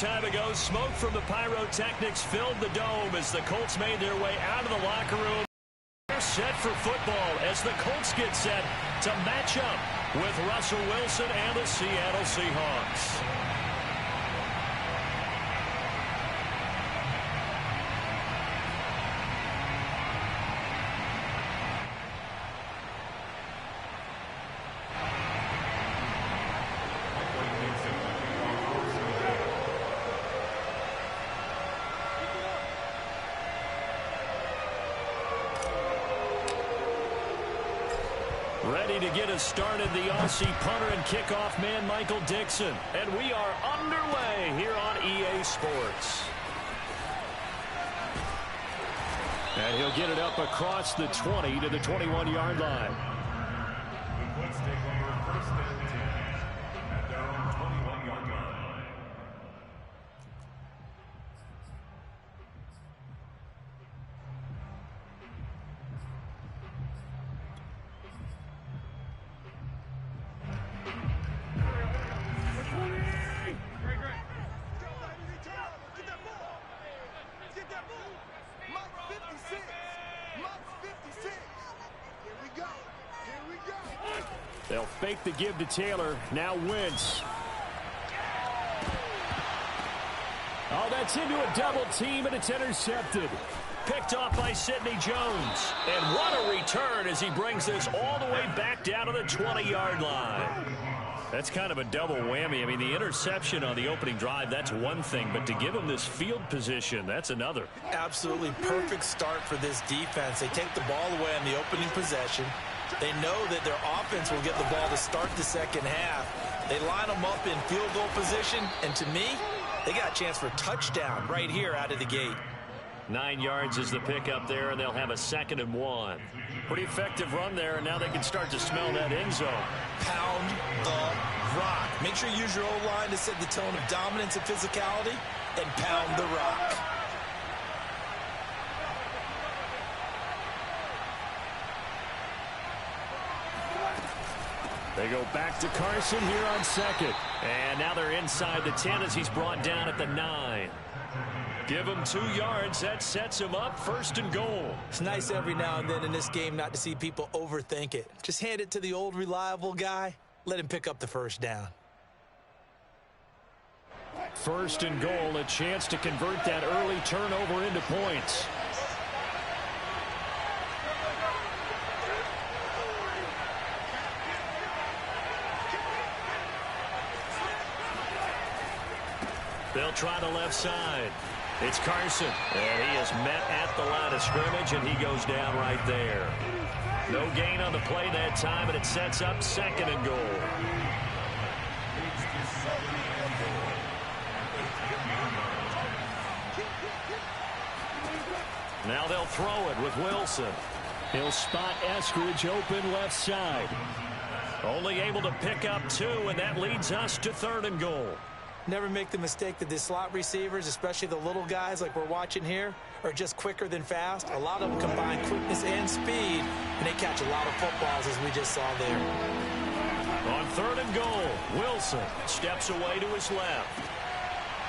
time ago, smoke from the pyrotechnics filled the dome as the Colts made their way out of the locker room. They're set for football as the Colts get set to match up with Russell Wilson and the Seattle Seahawks. Ready to get us started, the Aussie punter and kickoff man, Michael Dixon. And we are underway here on EA Sports. And he'll get it up across the 20 to the 21-yard line. They'll fake the give to Taylor. Now Wentz. Oh, that's into a double team, and it's intercepted. Picked off by Sidney Jones. And what a return as he brings this all the way back down to the 20-yard line. That's kind of a double whammy. I mean, the interception on the opening drive, that's one thing. But to give him this field position, that's another. Absolutely perfect start for this defense. They take the ball away on the opening possession. They know that their offense will get the ball to start the second half. They line them up in field goal position, and to me, they got a chance for a touchdown right here out of the gate. 9 yards is the pickup there, and they'll have a 2nd and 1. Pretty effective run there, and now they can start to smell that end zone. Pound the rock. Make sure you use your O-line to set the tone of dominance and physicality, and pound the rock. They go back to Carson here on 2nd. And now they're inside the 10 as he's brought down at the 9. Give him 2 yards. That sets him up 1st and goal. It's nice every now and then in this game not to see people overthink it. Just hand it to the old reliable guy. Let him pick up the first down. 1st and goal, a chance to convert that early turnover into points. They'll try the left side. It's Carson, and he is met at the line of scrimmage, and he goes down right there. No gain on the play that time, and it sets up 2nd and goal. Now they'll throw it with Wilson. He'll spot Eskridge open left side. Only able to pick up 2, and that leads us to 3rd and goal. Never make the mistake that the slot receivers, especially the little guys like we're watching here, are just quicker than fast. A lot of them combine quickness and speed, and they catch a lot of footballs, as we just saw there. On 3rd and goal, Wilson steps away to his left.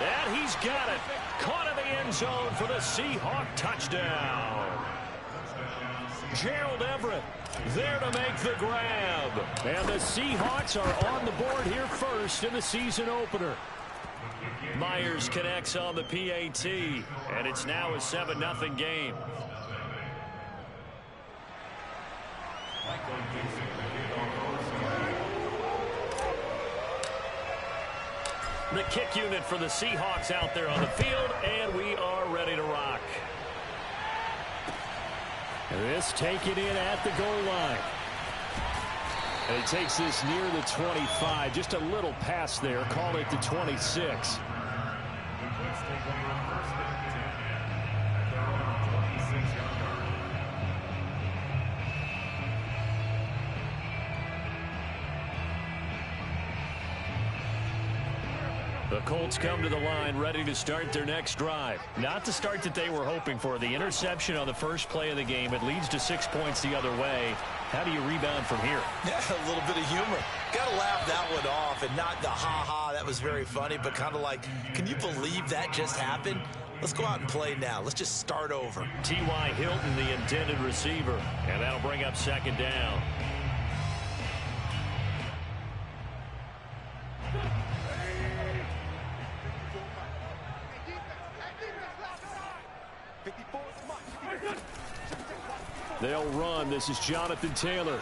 And he's got it. Caught in the end zone for the Seahawk touchdown. Gerald Everett there to make the grab. And the Seahawks are on the board here first in the season opener. Myers connects on the PAT, and it's now a 7-0 game. The kick unit for the Seahawks out there on the field, and we are ready to rock. This taken in at the goal line. And he takes this near the 25. Just a little pass there. Call it the 26. The Colts come to the line ready to start their next drive. Not the start that they were hoping for. The interception on the first play of the game. It leads to 6 points the other way. How do you rebound from here? Yeah, a little bit of humor. Got to laugh that one off, and not the ha-ha, that was very funny, but kind of like, can you believe that just happened? Let's go out and play now. Let's just start over. T.Y. Hilton, the intended receiver, and that'll bring up second down. They'll run. This is Jonathan Taylor.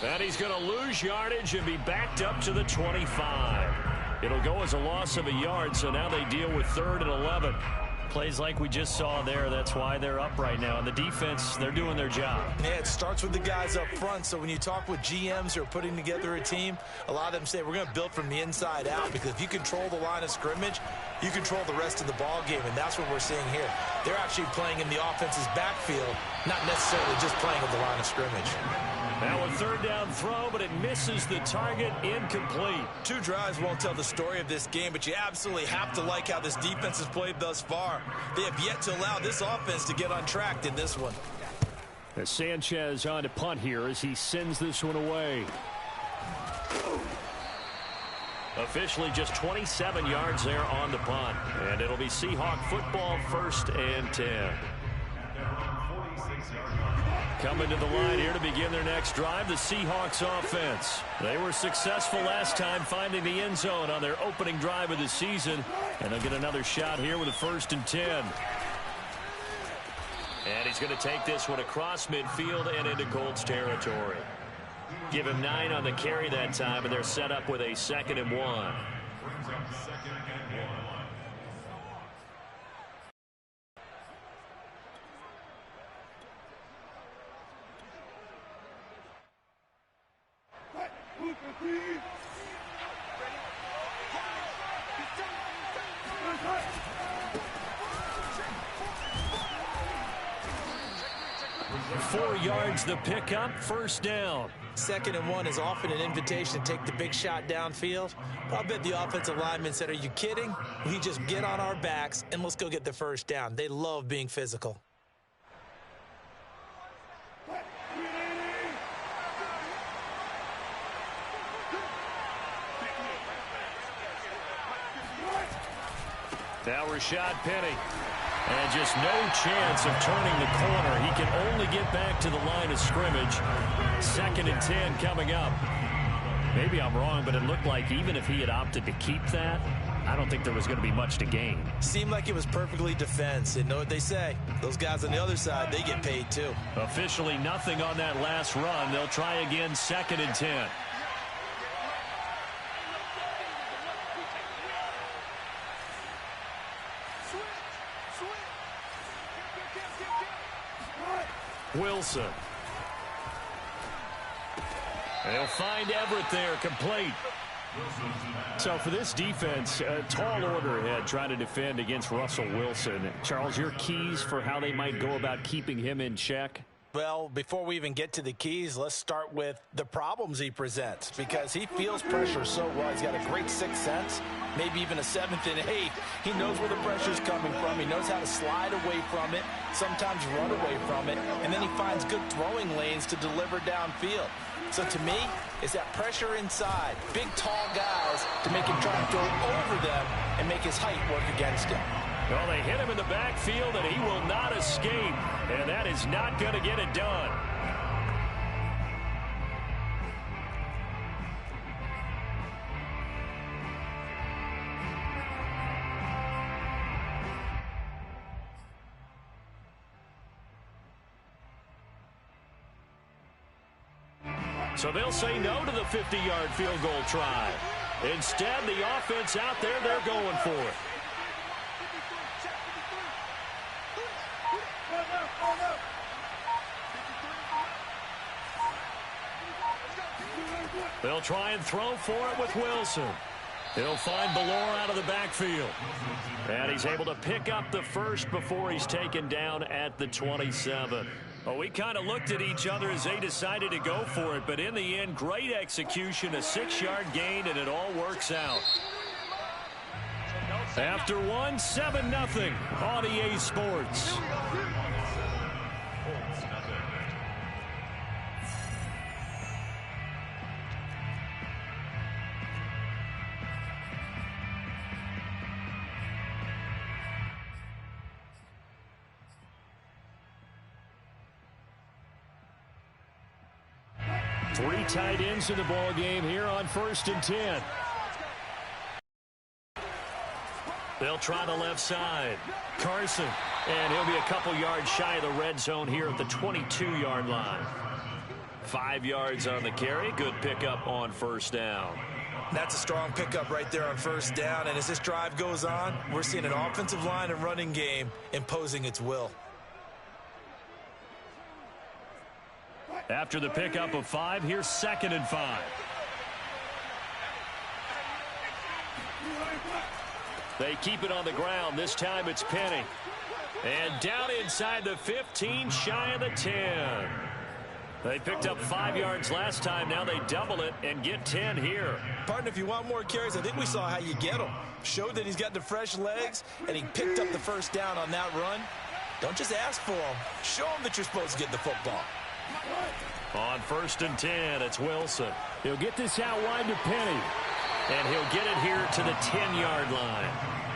And he's going to lose yardage and be backed up to the 25. It'll go as a loss of a yard, so now they deal with 3rd and 11. Plays like we just saw there. That's why they're up right now. And the defense, they're doing their job. Yeah, it starts with the guys up front. So when you talk with GMs who are putting together a team, a lot of them say we're going to build from the inside out, because if you control the line of scrimmage, you control the rest of the ball game, and that's what we're seeing here. They're actually playing in the offense's backfield, not necessarily just playing at the line of scrimmage. Now a 3rd down throw, but it misses the target, incomplete. 2 drives won't tell the story of this game, but you absolutely have to like how this defense has played thus far. They have yet to allow this offense to get on track in this one. As Sanchez on to punt here as he sends this one away. Officially just 27 yards there on the punt. And it'll be Seahawk football, 1st and 10. Coming to the line here to begin their next drive, the Seahawks offense. They were successful last time finding the end zone on their opening drive of the season. And they'll get another shot here with a 1st and 10. And he's going to take this one across midfield and into Colts territory. Give him 9 on the carry that time, and they're set up with a 2nd and 1. Four yards the pickup, 1st down. 2nd and 1 is often an invitation to take the big shot downfield. I'll bet the offensive lineman said, are you kidding? We just get on our backs and let's go get the 1st down. They love being physical. Now Rashad Penny. And just no chance of turning the corner. He can only get back to the line of scrimmage. 2nd and 10 coming up. Maybe I'm wrong, but it looked like even if he had opted to keep that, I don't think there was going to be much to gain. Seemed like it was perfectly defense. And know what they say? Those guys on the other side, they get paid too. Officially nothing on that last run. They'll try again, 2nd and 10. Wilson. They'll find Everett there, complete. So for this defense, a tall order ahead trying to defend against Russell Wilson. Charles, your keys for how they might go about keeping him in check? Well, before we even get to the keys, let's start with the problems he presents, because he feels pressure so well. He's got a great 6th sense, maybe even a 7th and 8th. He knows where the pressure's coming from. He knows how to slide away from it, sometimes run away from it, and then he finds good throwing lanes to deliver downfield. So to me, it's that pressure inside, big, tall guys to make him try and throw over them and make his height work against him. Well, they hit him in the backfield, and he will not escape. And that is not going to get it done. So they'll say no to the 50-yard field goal try. Instead, the offense out there, they're going for it. They'll try and throw for it with Wilson. He'll find Ballore out of the backfield. And he's able to pick up the 1st before he's taken down at the 27. Well, we kind of looked at each other as they decided to go for it, but in the end, great execution, a 6-yard gain, and it all works out. After one, 7-0 on EA Sports. Three tight ends in the ball game here on 1st and 10. They'll try the left side. Carson. And he'll be a couple yards shy of the red zone here at the 22-yard line. 5 yards on the carry. Good pickup on 1st down. That's a strong pickup right there on 1st down. And as this drive goes on, we're seeing an offensive line and running game imposing its will. After the pickup of 5, here's 2nd and 5. They keep it on the ground. This time it's Penny. And down inside the 15, shy of the 10. They picked up 5 yards last time. Now they double it and get 10 here. Partner, if you want more carries, I think we saw how you get them. Showed that he's got the fresh legs, and he picked up the 1st down on that run. Don't just ask for them. Show them that you're supposed to get the football. On 1st and 10, it's Wilson. He'll get this out wide to Penny. And he'll get it here to the 10-yard line.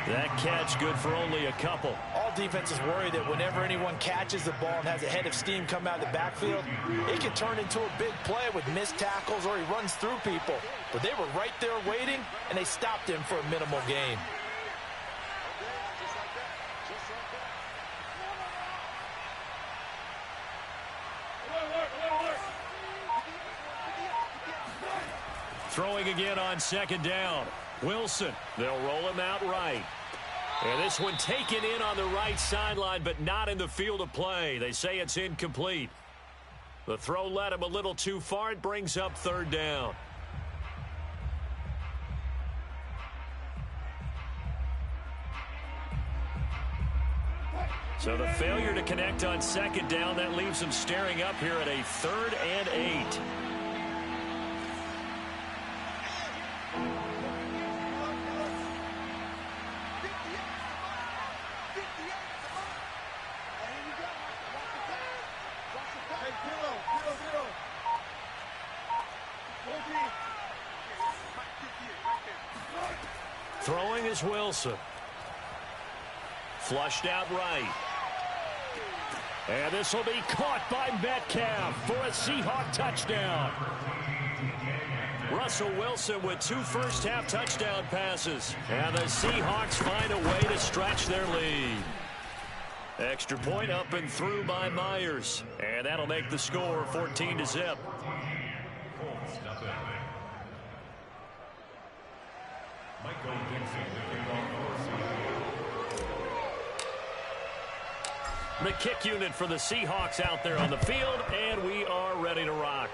That catch good for only a couple. All defenses worry that whenever anyone catches the ball and has a head of steam come out of the backfield, it can turn into a big play with missed tackles or he runs through people. But they were right there waiting, and they stopped him for a minimal gain. Throwing again on 2nd down. Wilson. They'll roll him out right. And this one taken in on the right sideline, but not in the field of play. They say it's incomplete. The throw led him a little too far. It brings up 3rd down. So the failure to connect on 2nd down, that leaves him staring up here at a 3rd and 8. Throwing is Wilson. Flushed out right. And this will be caught by Metcalf for a Seahawk touchdown. Russell Wilson with 2 first-half touchdown passes. And the Seahawks find a way to stretch their lead. Extra point up and through by Myers. And that'll make the score 14-0. The kick unit for the Seahawks out there on the field, and we are ready to rock.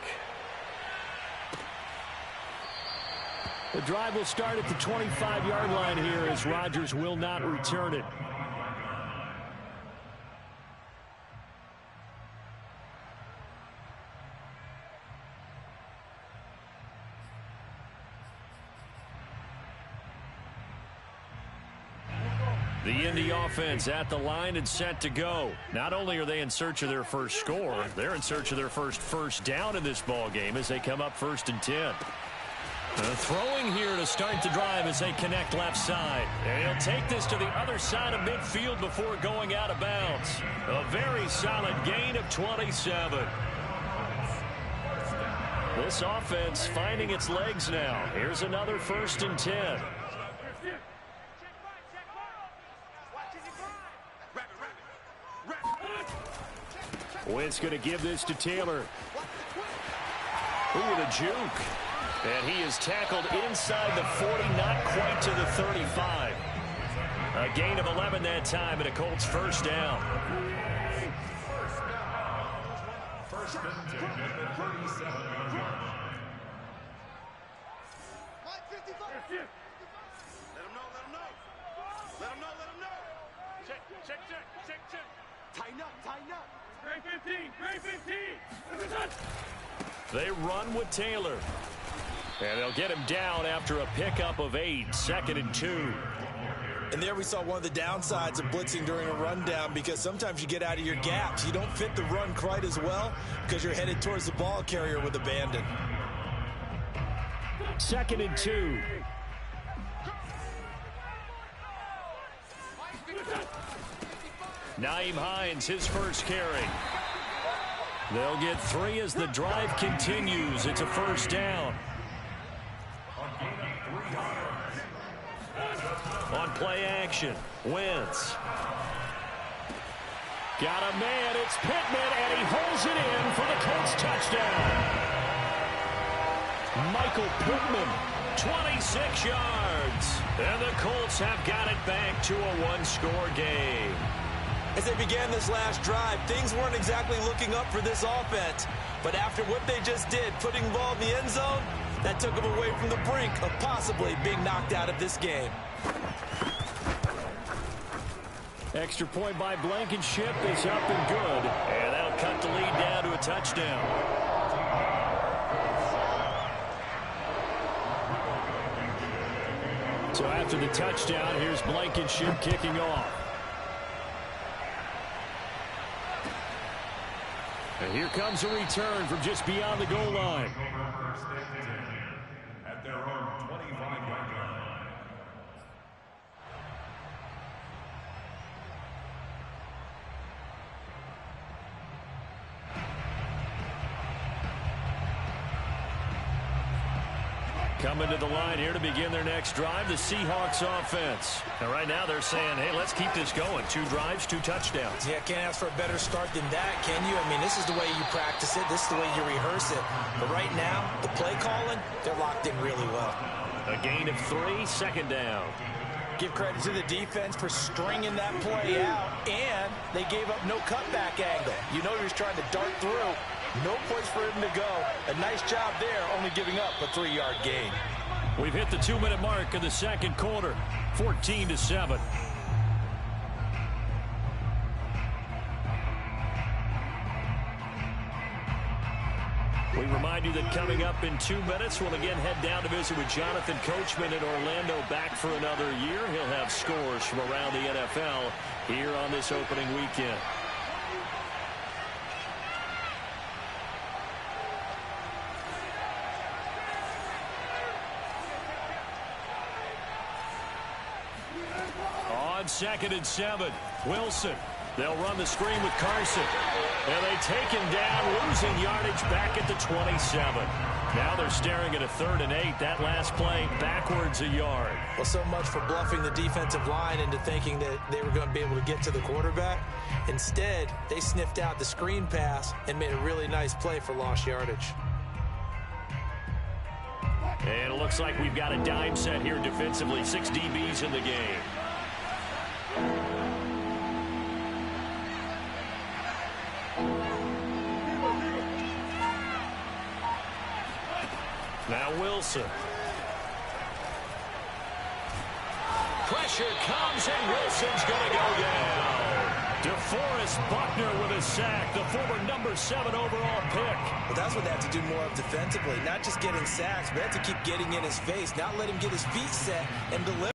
The drive will start at the 25-yard line here as Rodgers will not return it. The Indy offense at the line and set to go. Not only are they in search of their first score, they're in search of their first down in this ball game as they come up 1st and 10. Throwing here to start the drive as they connect left side. And he'll take this to the other side of midfield before going out of bounds. A very solid gain of 27. This offense finding its legs now. Here's another 1st and 10. Wentz going to give this to Taylor. Ooh, the juke. And he is tackled inside the 40, not quite to the 35. A gain of 11 that time, and a Colts 1st down. First and 10 at the 37-yard line. Let him know. Check. Tighten up. Great 15. They run with Taylor. And they'll get him down after a pickup of 8, 2nd and 2. And there we saw one of the downsides of blitzing during a rundown, because sometimes you get out of your gaps. You don't fit the run quite as well because you're headed towards the ball carrier with abandon. 2nd and 2. Nyheim Hines, his first carry. They'll get 3 as the drive continues. It's a first down. On play action, Wentz. Got a man, it's Pittman, and he holds it in for the Colts touchdown. Michael Pittman, 26 yards. And the Colts have got it back to a one-score game. As they began this last drive, things weren't exactly looking up for this offense. But after what they just did, putting the ball in the end zone, that took them away from the brink of possibly being knocked out of this game. Extra point by Blankenship is up and good. And that'll cut the lead down to a touchdown. So after the touchdown, here's Blankenship kicking off. And here comes a return from just beyond the goal line. At their own 25-yard line. Coming to the line here to begin their next drive, the Seahawks offense. And right now they're saying, hey, let's keep this going. 2 drives, 2 touchdowns. Yeah, can't ask for a better start than that, can you? I mean, this is the way you practice it. This is the way you rehearse it. But right now, the play calling, they're locked in really well. A gain of 3, second down. Give credit to the defense for stringing that play out, and they gave up no cutback angle. You know he was trying to dart through. No place for him to go. A nice job there, only giving up a 3-yard gain. We've hit the 2-minute mark of the second quarter, 14-7. We remind you that coming up in 2 minutes, we'll again head down to visit with Jonathan Coachman in Orlando, back for another year. He'll have scores from around the NFL here on this opening weekend. On 2nd and 7, Wilson. They'll run the screen with Carson. And they take him down, losing yardage back at the 27. Now they're staring at a 3rd and 8. That last play backwards a yard. Well, so much for bluffing the defensive line into thinking that they were going to be able to get to the quarterback. Instead, they sniffed out the screen pass and made a really nice play for lost yardage. And it looks like we've got a dime set here defensively. 6 DBs in the game. Now Wilson. Pressure comes, and Wilson's going to go down. DeForest Buckner with a sack, the former number 7 overall pick. Well, that's what they have to do more of defensively. Not just getting sacks, but they have to keep getting in his face. Not let him get his feet set and deliver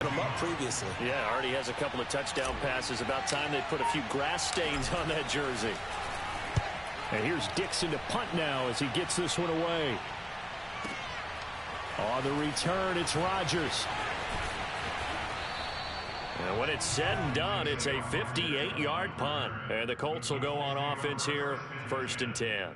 him up previously. Yeah, already has a couple of touchdown passes. About time they put a few grass stains on that jersey. And here's Dixon to punt now as he gets this one away. On the return, it's Rodgers. And when it's said and done, it's a 58-yard punt. And the Colts will go on offense here, 1st and 10.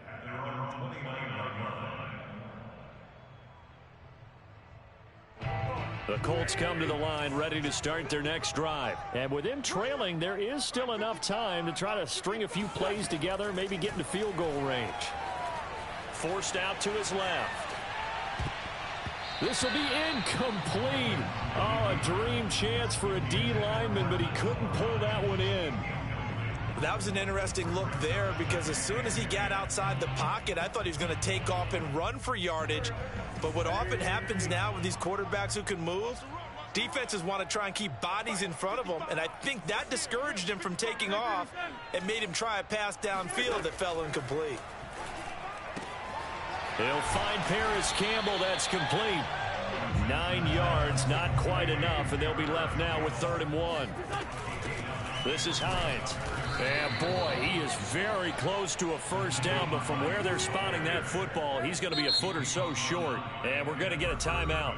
The Colts come to the line ready to start their next drive. And with them trailing, there is still enough time to try to string a few plays together, maybe get into field goal range. Forced out to his left. This will be incomplete. Oh, a dream chance for a D lineman, but he couldn't pull that one in. That was an interesting look there, because as soon as he got outside the pocket, I thought he was going to take off and run for yardage. But what often happens now with these quarterbacks who can move, defenses want to try and keep bodies in front of them, and I think that discouraged him from taking off and made him try a pass downfield that fell incomplete. He'll find Paris Campbell. That's complete. 9 yards, not quite enough, and they'll be left now with 3rd and 1. This is Hines. And boy, he is very close to a first down, but from where they're spotting that football, he's going to be a foot or so short. And we're going to get a timeout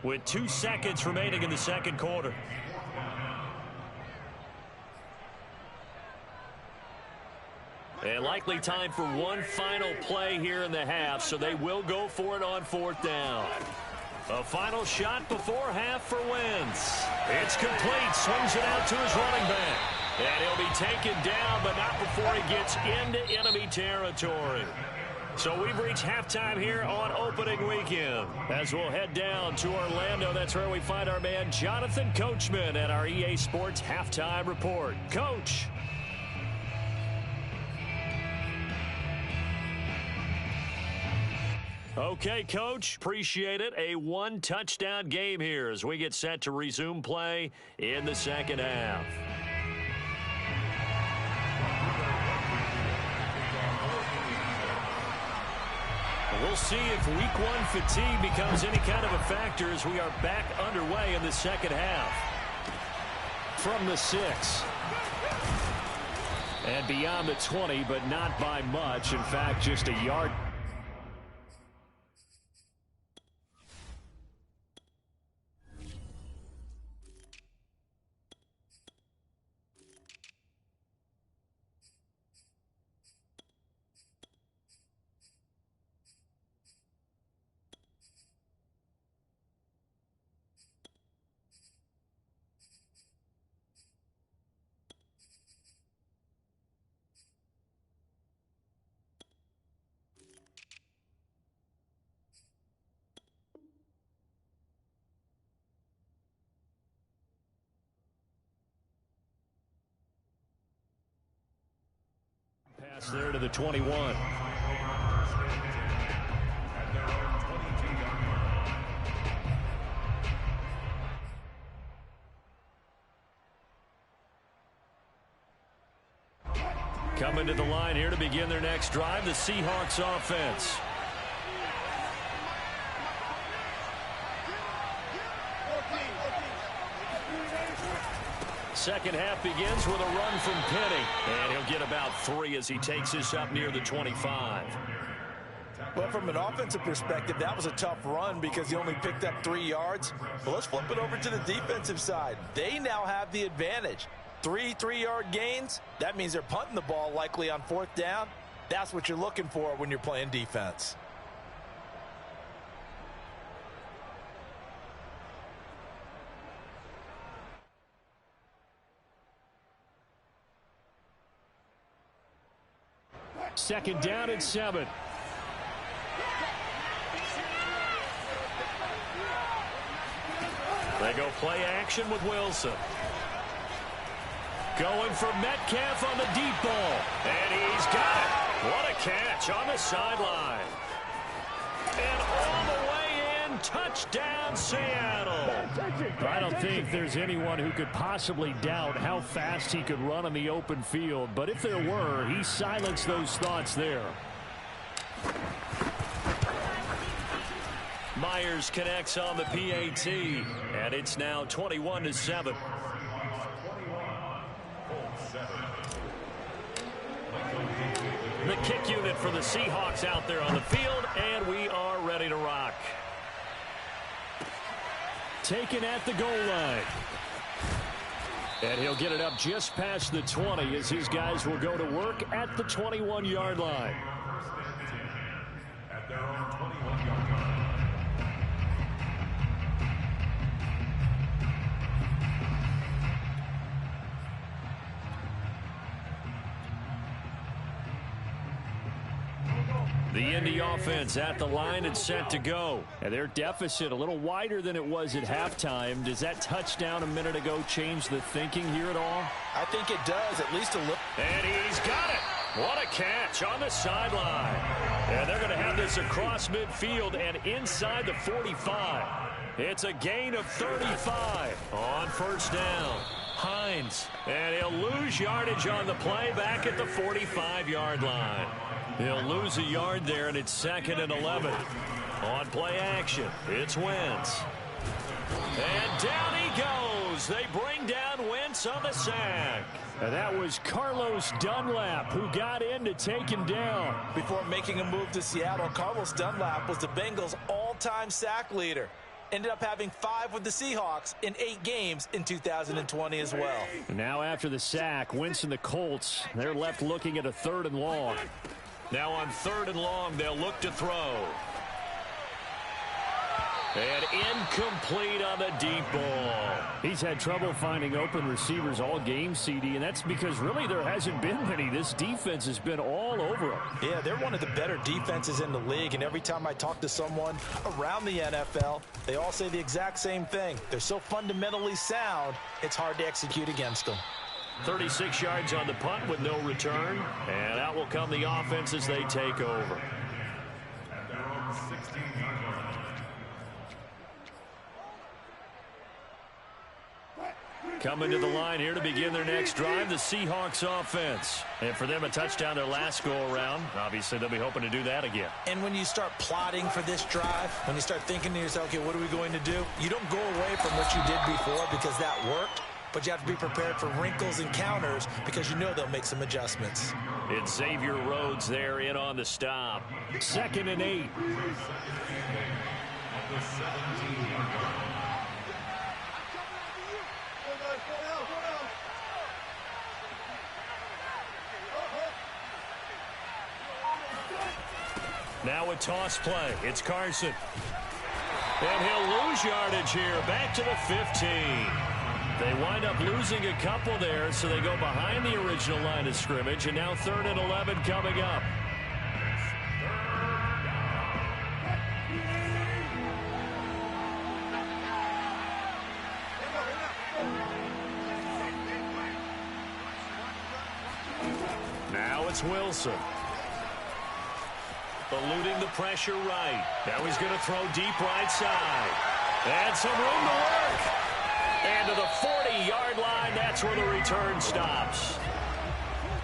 with 2 seconds remaining in the second quarter. And likely time for one final play here in the half, so they will go for it on 4th down. A final shot before half for Wentz. It's complete. Swings it out to his running back. And he'll be taken down, but not before he gets into enemy territory. So we've reached halftime here on opening weekend. As we'll head down to Orlando, that's where we find our man Jonathan Coachman at our EA Sports Halftime Report. Coach. Okay, Coach, appreciate it. A one-touchdown game here as we get set to resume play in the second half. We'll see if week 1 fatigue becomes any kind of a factor as we are back underway in the second half. From the 6. And beyond the 20, but not by much. In fact, just a yard. Pass there to the 21. Coming to the line here to begin their next drive, the Seahawks offense. Second half begins with a run from Penny. And he'll get about 3 as he takes this up near the 25. Well, from an offensive perspective, that was a tough run because he only picked up 3 yards. But let's flip it over to the defensive side. They now have the advantage. 3 3-yard gains. That means they're punting the ball likely on 4th down. That's what you're looking for when you're playing defense. Second down and 7. They go play action with Wilson. Going for Metcalf on the deep ball. And he's got it. What a catch on the sideline. And all the way in, touchdown Seattle. I don't think there's anyone who could possibly doubt how fast he could run on the open field. But if there were, he silenced those thoughts there. Myers connects on the PAT. And it's now 21-7. The kick unit for the Seahawks out there on the field, and we are ready to rock. Taken at the goal line. And he'll get it up just past the 20 as his guys will go to work at the 21-yard line. At their own 21-yard line. The Indy offense at the line and set to go. And their deficit a little wider than it was at halftime. Does that touchdown a minute ago change the thinking here at all? I think it does, at least a little. And he's got it. What a catch on the sideline. And they're going to have this across midfield and inside the 45. It's a gain of 35 on first down. Hines. And he'll lose yardage on the play back at the 45-yard line. He'll lose a yard there, and it's 2nd and 11. On play action, it's Wentz. And down he goes. They bring down Wentz on the sack. And that was Carlos Dunlap who got in to take him down. Before making a move to Seattle, Carlos Dunlap was the Bengals' all-time sack leader. ended up having 5 with the Seahawks in 8 games in 2020 as well. Now after the sack, Wentz and the Colts, they're left looking at a 3rd and long. Now on 3rd and long, they'll look to throw. And incomplete on the deep ball. He's had trouble finding open receivers all game, CD, and that's because really there hasn't been many. This defense has been all over them. Yeah, they're one of the better defenses in the league, and every time I talk to someone around the NFL, they all say the exact same thing. They're so fundamentally sound, it's hard to execute against them. 36 yards on the punt with no return, and out will come the offense as they take over. Coming to the line here to begin their next drive, the Seahawks offense. And for them, a touchdown their last go-around. Obviously, they'll be hoping to do that again. And when you start plotting for this drive, when you start thinking to yourself, okay, what are we going to do? You don't go away from what you did before because that worked, but you have to be prepared for wrinkles and counters because you know they'll make some adjustments. It's Xavier Rhodes there in on the stop. 2nd and 8. Now a toss play. It's Carson. And he'll lose yardage here. Back to the 15. They wind up losing a couple there, so they go behind the original line of scrimmage, and now 3rd and 11 coming up. Now it's Wilson. Eluding the pressure right. Now he's going to throw deep right side. And some room to work. And to the 40-yard line, that's where the return stops.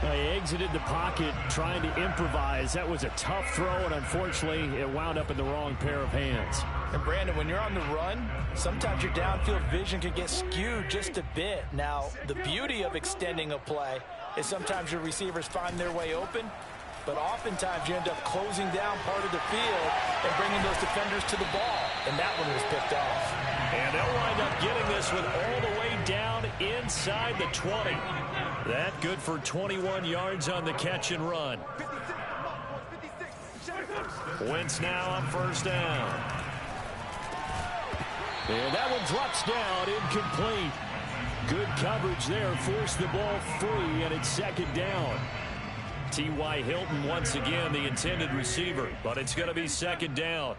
He exited the pocket trying to improvise. That was a tough throw, and unfortunately, it wound up in the wrong pair of hands. And Brandon, when you're on the run, sometimes your downfield vision can get skewed just a bit. Now, the beauty of extending a play is sometimes your receivers find their way open, but oftentimes you end up closing down part of the field and bringing those defenders to the ball. And that one was picked off. And they'll wind up getting this one all the way down inside the 20. That good for 21 yards on the catch and run. Wentz now on 1st down. And that one drops down, incomplete. Good coverage there, forced the ball free, and it's 2nd down. T.Y. Hilton once again the intended receiver, but it's going to be 2nd down.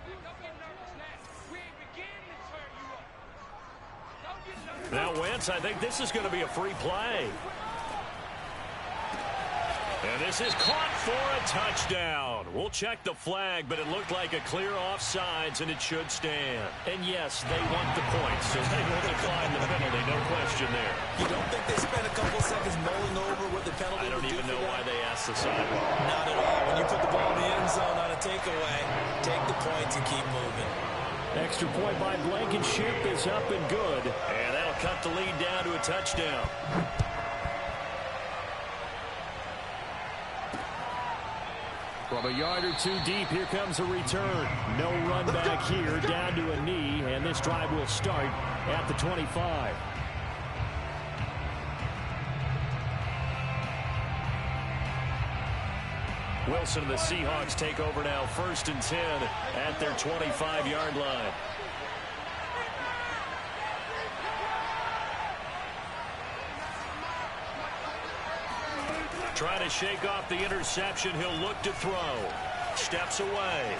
Now Wentz, I think this is going to be a free play. And this is caught for a touchdown. We'll check the flag, but it looked like a clear offsides, and it should stand. And yes, they want the points, so they will decline the penalty, no question there. You don't think they spent a couple seconds mulling over what the penalty I don't even know why they asked the sideline. Not at all. When you put the ball in the end zone on a takeaway, take the points and keep moving. Extra point by Blankenship is up and good. And that'll cut the lead down to a touchdown. From a yard or two deep, here comes a return. No run back here, down to a knee, and this drive will start at the 25. Wilson and the Seahawks take over now, 1st and 10 at their 25-yard line. Trying to shake off the interception. He'll look to throw. Steps away.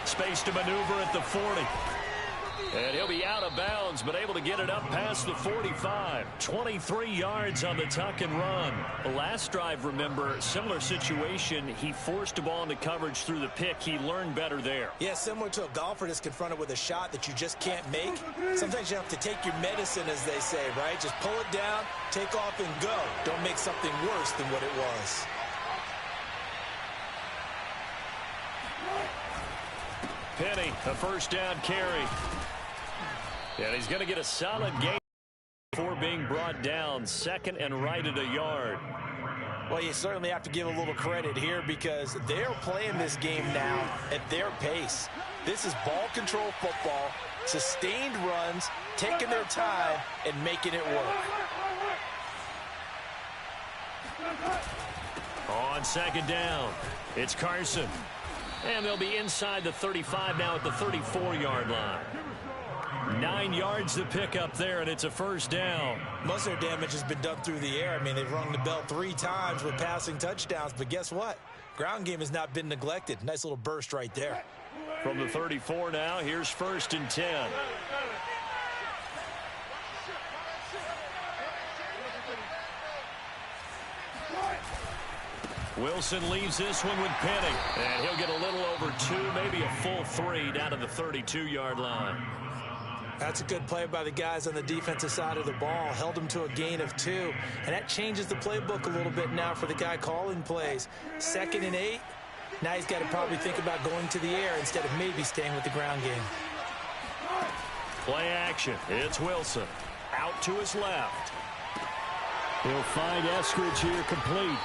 Space to maneuver at the 40. And he'll be out of bounds, but able to get it up past the 45. 23 yards on the tuck and run. The last drive, remember, similar situation. He forced a ball into coverage through the pick. He learned better there. Yeah, similar to a golfer that's confronted with a shot that you just can't make. Sometimes you have to take your medicine, as they say, right? Just pull it down, take off, and go. Don't make something worse than what it was. Penny, a 1st down carry. And he's going to get a solid gain before being brought down. 2nd and right at a yard. Well, you certainly have to give a little credit here because they're playing this game now at their pace. This is ball control football, sustained runs, taking their time, and making it work. On second down, it's Carson. And they'll be inside the 35 now at the 34-yard line. 9 yards to pick up there, and it's a first down. Most of their damage has been done through the air. I mean, they've rung the bell 3 times with passing touchdowns, but guess what? Ground game has not been neglected. Nice little burst right there. From the 34 now, here's 1st and 10. Wilson leaves this one with Penning. And he'll get a little over 2, maybe a full 3 down to the 32-yard line. That's a good play by the guys on the defensive side of the ball. Held them to a gain of 2. And that changes the playbook a little bit now for the guy calling plays. 2nd and 8. Now he's got to probably think about going to the air instead of maybe staying with the ground game. Play action. It's Wilson. Out to his left. He'll find Eskridge here complete.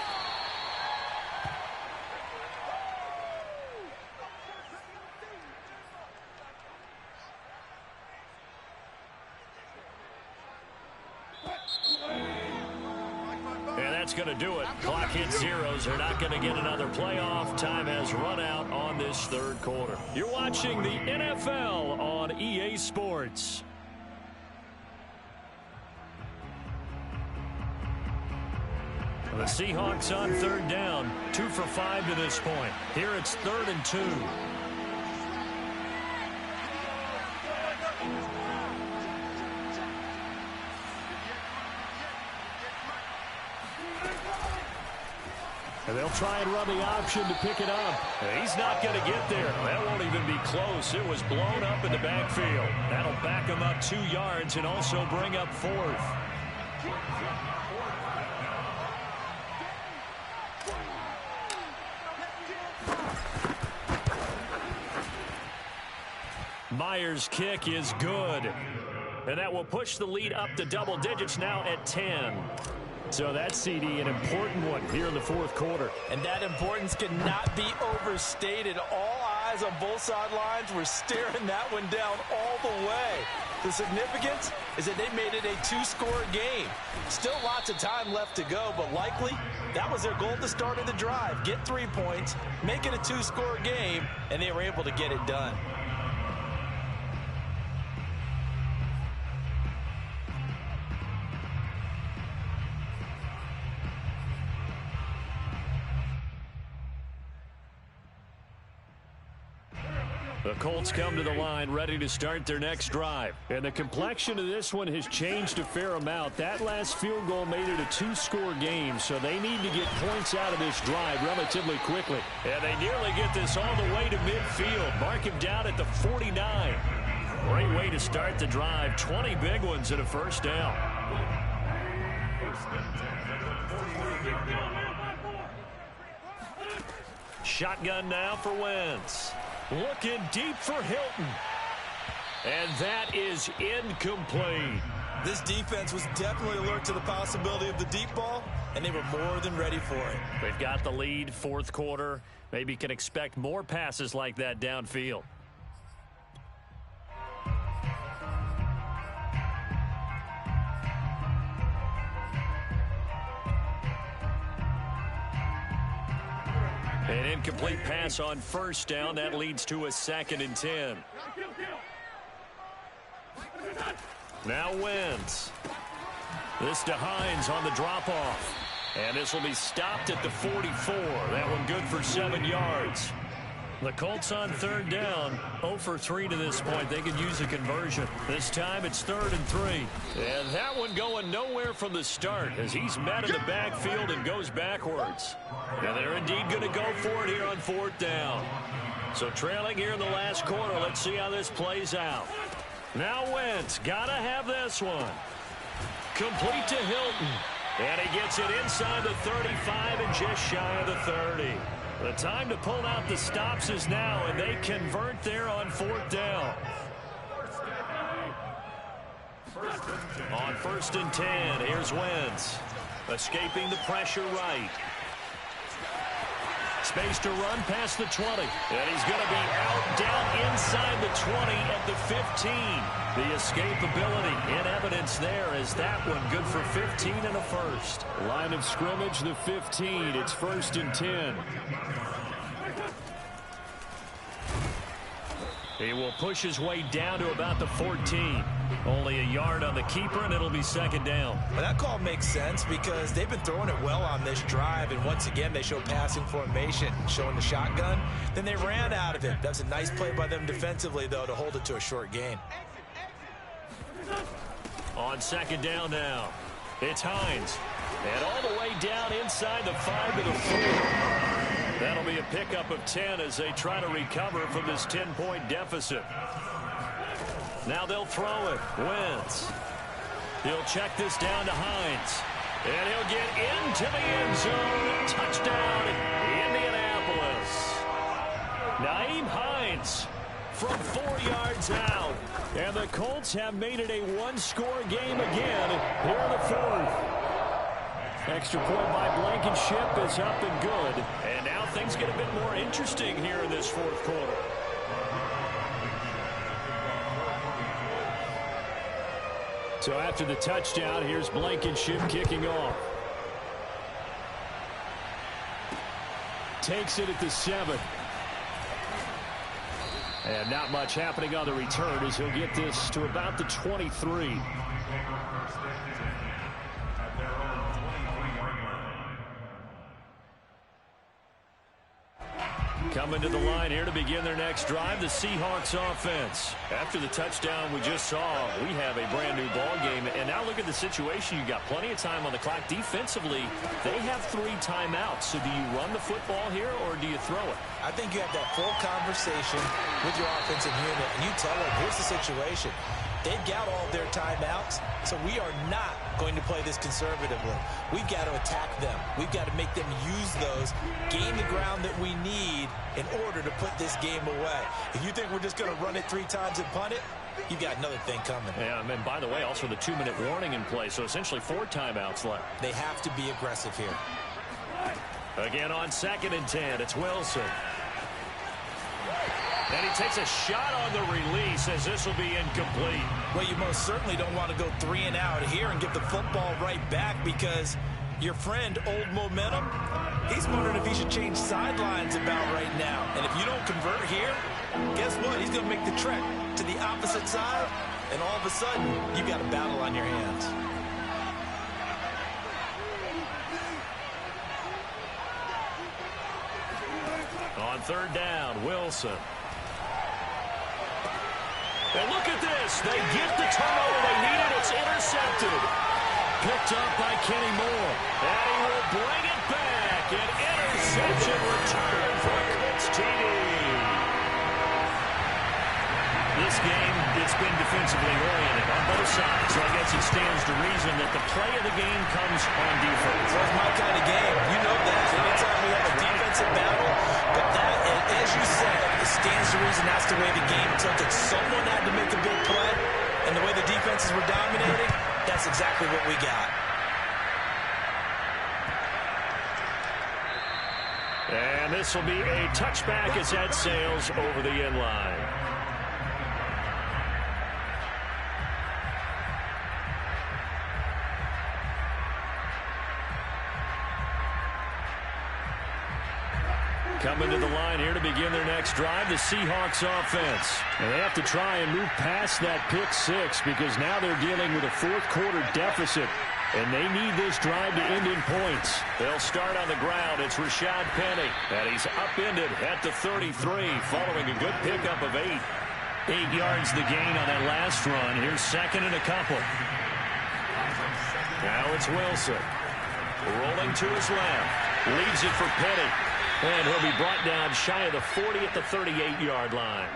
Going to do it. Clock hits zeros. They're not going to get another playoff. Time has run out on this 3rd quarter. You're watching the NFL on EA Sports. The Seahawks on 3rd down. 2 for 5 to this point. Here it's 3rd and 2. And they'll try and run the option to pick it up. He's not going to get there. That won't even be close. It was blown up in the backfield. That'll back him up 2 yards and also bring up 4th. Myers' kick is good. And that will push the lead up to double digits now at 10. So that's, CD, an important one here in the 4th quarter. And that importance cannot be overstated. All eyes on both sidelines were staring that one down all the way. The significance is that they made it a 2-score game. Still lots of time left to go, but likely that was their goal at the start of the drive. Get 3 points, make it a 2-score game, and they were able to get it done. The Colts come to the line ready to start their next drive. And the complexion of this one has changed a fair amount. That last field goal made it a 2-score game, so they need to get points out of this drive relatively quickly. And they nearly get this all the way to midfield. Mark him down at the 49. Great way to start the drive. 20 big ones and a first down. Shotgun now for Wentz. Looking deep for Hilton. And that is incomplete. This defense was definitely alert to the possibility of the deep ball, and they were more than ready for it. They've got the lead, 4th quarter. Maybe can expect more passes like that downfield. An incomplete pass on 1st down. That leads to a 2nd and 10. Now Wentz. This to Hines on the drop-off. And this will be stopped at the 44. That one good for 7 yards. The Colts on 3rd down. 0 for 3 to this point. They could use a conversion. This time it's 3rd and 3. And that one going nowhere from the start as he's met in the backfield and goes backwards. And they're indeed going to go for it here on 4th down. So trailing here in the last quarter. Let's see how this plays out. Now Wentz. Got to have this one. Complete to Hilton. And he gets it inside the 35 and just shy of the 30. The time to pull out the stops is now, and they convert there on 4th down. On 1st and 10, here's Wentz. Escaping the pressure right. space to run past the 20. And he's going to be out down inside the 20 at the 15. The escapability in evidence there as that one good for 15 and a first. Line of scrimmage, the 15. It's 1st and 10. He will push his way down to about the 14. Only a yard on the keeper, and it'll be 2nd down. Well, that call makes sense because they've been throwing it well on this drive, and once again they show passing formation, showing the shotgun. Then they ran out of it. That's a nice play by them defensively, though, to hold it to a short gain. On 2nd down now, it's Hines. And all the way down inside the 5 to the 4. That'll be a pickup of 10 as they try to recover from this 10-point deficit. Now they'll throw it. Wentz. He'll check this down to Hines. And he'll get into the end zone. Touchdown, Indianapolis. Nyheim Hines from 4 yards out. And the Colts have made it a one-score game again here in the 4th. Extra point by Blankenship is up and good. And now things get a bit more interesting here in this 4th quarter. So after the touchdown, here's Blankenship kicking off. Takes it at the 7. And not much happening on the return as he'll get this to about the 23. Coming to the line here to begin their next drive, the Seahawks offense. After the touchdown we just saw, we have a brand new ball game. And now look at the situation. You've got plenty of time on the clock. Defensively, they have 3 timeouts. So do you run the football here or do you throw it? I think you have that full conversation with your offensive unit, and you tell them, here's the situation. They've got all their timeouts, so we are not going to play this conservatively. We've got to attack them. We've got to make them use those, gain the ground that we need in order to put this game away. If you think we're just going to run it 3 times and punt it, you've got another thing coming. Yeah, and by the way, also the 2-minute warning in play, so essentially 4 timeouts left. They have to be aggressive here. Again on 2nd and 10, it's Wilson. And he takes a shot on the release as this will be incomplete. Well, you most certainly don't want to go 3 and out here and get the football right back because your friend, Old Momentum, he's wondering if he should change sidelines about right now. And if you don't convert here, guess what? He's going to make the trek to the opposite side, and all of a sudden, you've got a battle on your hands. On 3rd down, Wilson. And look at this. They get the turnover they needed. It's intercepted. Picked up by Kenny Moore. And he will bring it back. An interception return for Colts TD. This game, it's been defensively oriented on both sides. So I guess it stands to reason that the play of the game comes on defense. That's my kind of game. You know that. Anytime we have a defensive battle, but that, as you said, it stands to reason that's the way the game tilted. Someone had to make a big play, and the way the defenses were dominating, that's exactly what we got. And this will be a touchback as that sails over the end line. Coming to the line here to begin their next drive, the Seahawks offense. And they have to try and move past that pick 6 because now they're dealing with a 4th quarter deficit. And they need this drive to end in points. They'll start on the ground. It's Rashad Penny. And he's upended at the 33 following a good pickup of 8. 8 yards the gain on that last run. Here's 2nd and a couple. Now it's Wilson. Rolling to his left. Leads it for Penny. And he'll be brought down shy of the 40 at the 38-yard line.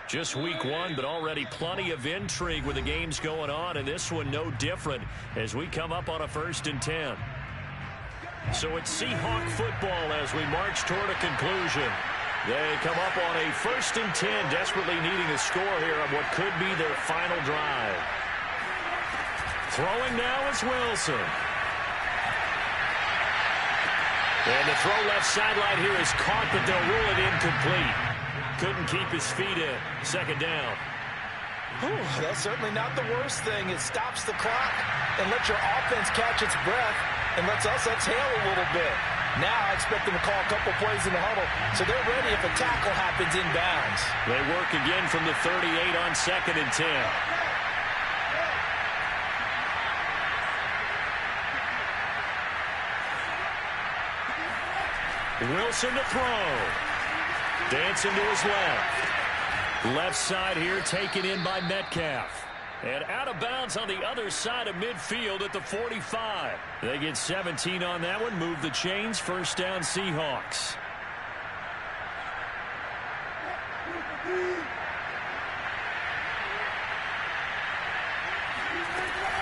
Just week 1, but already plenty of intrigue with the games going on, and this one no different as we come up on a 1st and 10. So it's Seahawk football as we march toward a conclusion. They come up on a 1st and 10, desperately needing a score here on what could be their final drive. Throwing now is Wilson. And the throw left sideline here is caught, but they'll rule it incomplete. Couldn't keep his feet in. Second down. Whew, that's certainly not the worst thing. It stops the clock and lets your offense catch its breath and lets us exhale a little bit. Now I expect them to call a couple plays in the huddle, so they're ready if a tackle happens inbounds. They work again from the 38 on 2nd and 10. Wilson to throw. Dancing to his left. Left side here taken in by Metcalf. And out of bounds on the other side of midfield at the 45. They get 17 on that one. Move the chains. First down Seahawks.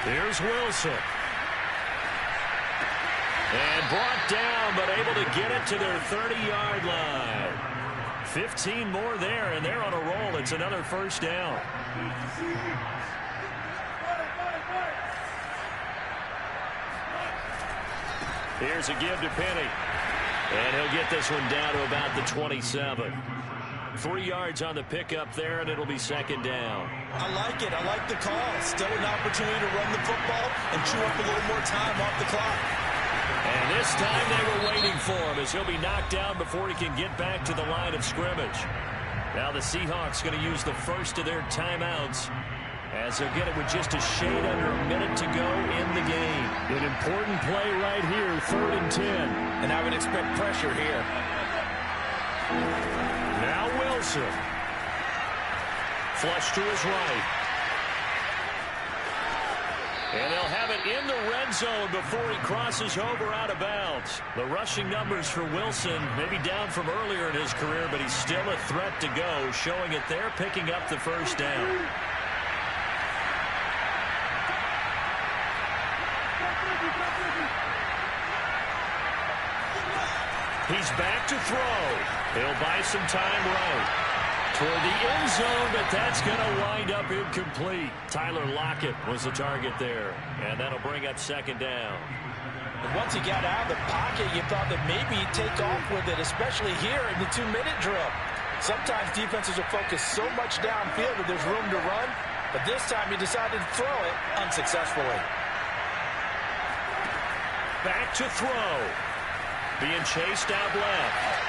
Here's Wilson. And brought down, but able to get it to their 30-yard line. 15 more there, and they're on a roll. It's another first down. Here's a give to Penny. And he'll get this one down to about the 27. 3 yards on the pickup there, and it'll be second down. I like it. I like the call. Still an opportunity to run the football and chew up a little more time off the clock. And this time they were waiting for him as he'll be knocked down before he can get back to the line of scrimmage. Now the Seahawks going to use the first of their timeouts as they'll get it with just a shade under a minute to go in the game. An important play right here, 3rd and 10. And I would expect pressure here. Now Wilson. Flush to his right. And they'll have it in the red zone before he crosses over out of bounds. The rushing numbers for Wilson maybe down from earlier in his career, but he's still a threat to go, showing it there, picking up the first down. He's back to throw. He'll buy some time right toward the end zone, but that's going to wind up incomplete. Tyler Lockett was the target there, and that'll bring up second down. And once he got out of the pocket, you thought that maybe he'd take off with it, especially here in the 2-minute drill. Sometimes defenses will focus so much downfield that there's room to run, but this time he decided to throw it unsuccessfully. Back to throw. Being chased out left.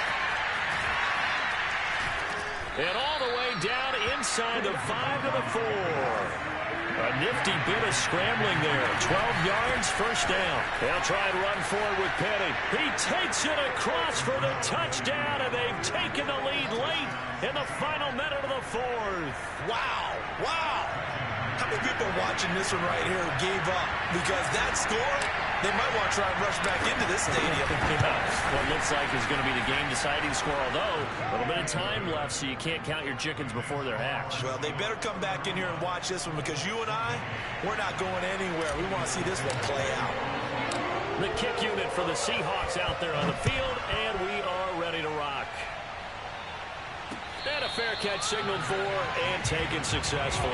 And all the way down inside the 5 to the 4. A nifty bit of scrambling there. 12 yards, first down. They'll try and run forward with Penny. He takes it across for the touchdown, and they've taken the lead late in the final minute of the 4th. Wow, wow. How many people watching this one right here gave up? Because that score, they might want to try and rush back into this stadium. What looks like is going to be the game-deciding score, although a little bit of time left, so you can't count your chickens before they're hatched. Well, they better come back in here and watch this one, because you and I, we're not going anywhere. We want to see this one play out. The kick unit for the Seahawks out there on the field, and we are ready to rock. And a fair catch signaled for and taken successfully.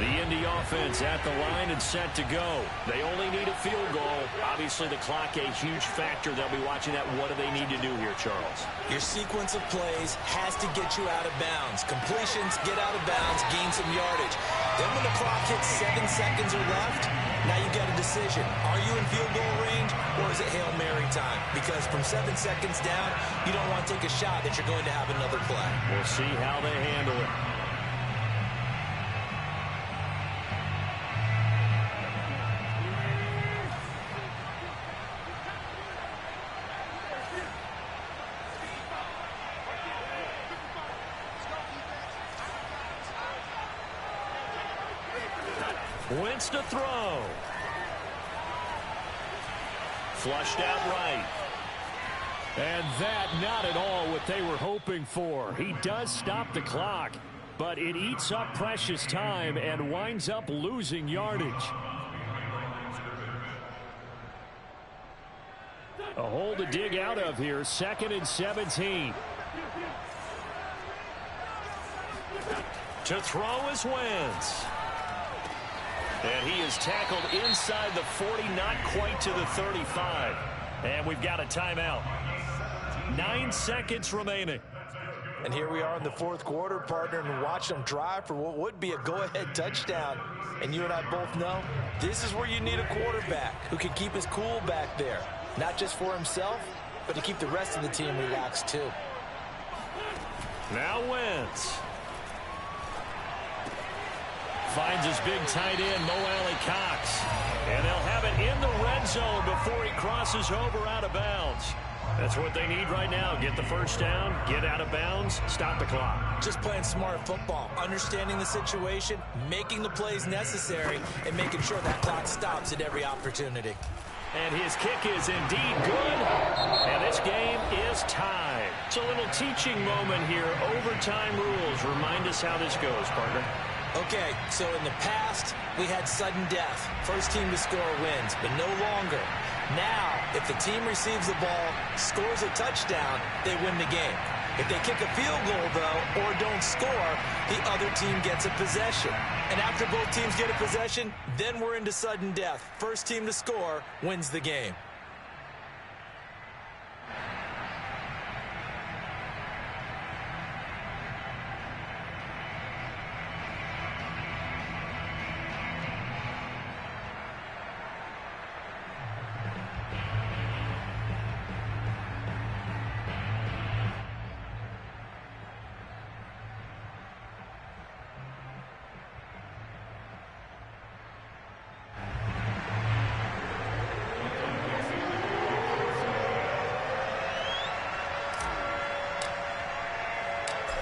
The Indy offense at the line and set to go. They only need a field goal. Obviously, the clock a huge factor. They'll be watching that. What do they need to do here, Charles? Your sequence of plays has to get you out of bounds. Completions, get out of bounds, gain some yardage. Then when the clock hits 7 seconds or left, now you've got a decision. Are you in field goal range, or is it Hail Mary time? Because from 7 seconds down, you don't want to take a shot that you're going to have another play. We'll see how they handle it. Wentz to throw. Flushed out right. And that not at all what they were hoping for. He does stop the clock, but it eats up precious time and winds up losing yardage. A hole to dig out of here. 2nd and 17. To throw is Wentz. And he is tackled inside the 40, not quite to the 35. And we've got a timeout. 9 seconds remaining. And here we are in the 4th quarter, partner, and watch them drive for what would be a go-ahead touchdown. And you and I both know this is where you need a quarterback who can keep his cool back there. Not just for himself, but to keep the rest of the team relaxed too. Now Wentz. Finds his big tight end, Mo Alley-Cox. And they'll have it in the red zone before he crosses over out of bounds. That's what they need right now. Get the first down, get out of bounds, stop the clock. Just playing smart football, understanding the situation, making the plays necessary, and making sure that clock stops at every opportunity. And his kick is indeed good. And this game is tied. It's a little teaching moment here. Overtime rules. Remind us how this goes, partner. Okay, so in the past, we had sudden death. First team to score wins, but no longer. Now, if the team receives the ball, scores a touchdown, they win the game. If they kick a field goal, though, or don't score, the other team gets a possession. And after both teams get a possession, then we're into sudden death. First team to score wins the game.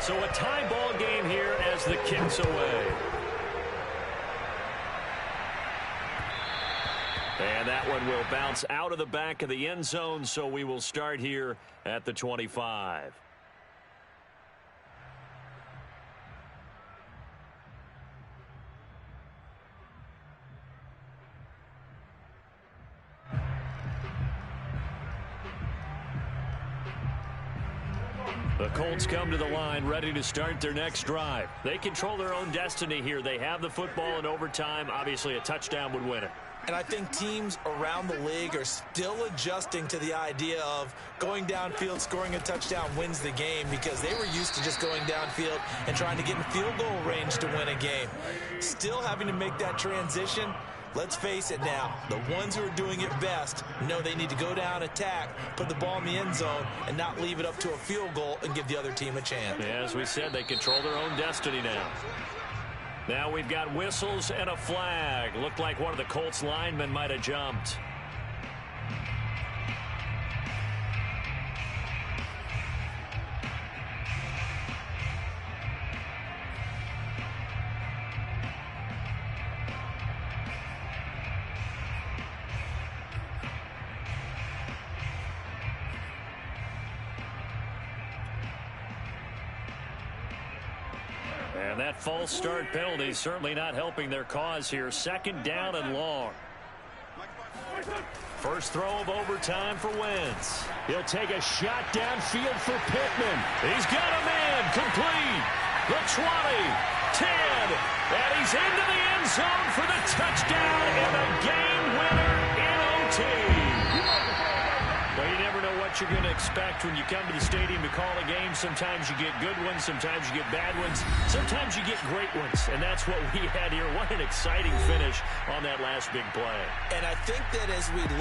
So a tie ball game here as the kick's away. And that one will bounce out of the back of the end zone, so we will start here at the 25. The Colts come to the line ready to start their next drive. They control their own destiny here. They have the football in overtime. Obviously, a touchdown would win it. And I think teams around the league are still adjusting to the idea of going downfield, scoring a touchdown wins the game, because they were used to just going downfield and trying to get in field goal range to win a game. Still having to make that transition. Let's face it now, the ones who are doing it best know they need to go down, attack, put the ball in the end zone, and not leave it up to a field goal and give the other team a chance. Yeah, as we said, they control their own destiny now. Now we've got whistles and a flag. Looked like one of the Colts linemen might have jumped. And that false start penalty certainly not helping their cause here. 2nd down and long. First throw of overtime for Wentz. He'll take a shot downfield for Pittman. He's got a man complete. The 20, 10, and he's into the end zone for the touchdown and a game winner in OT. Well, you never know what you're going to expect when you come to the stadium to call a game. Sometimes you get good ones. Sometimes you get bad ones. Sometimes you get great ones. And that's what we had here. What an exciting finish on that last big play. And I think that as we look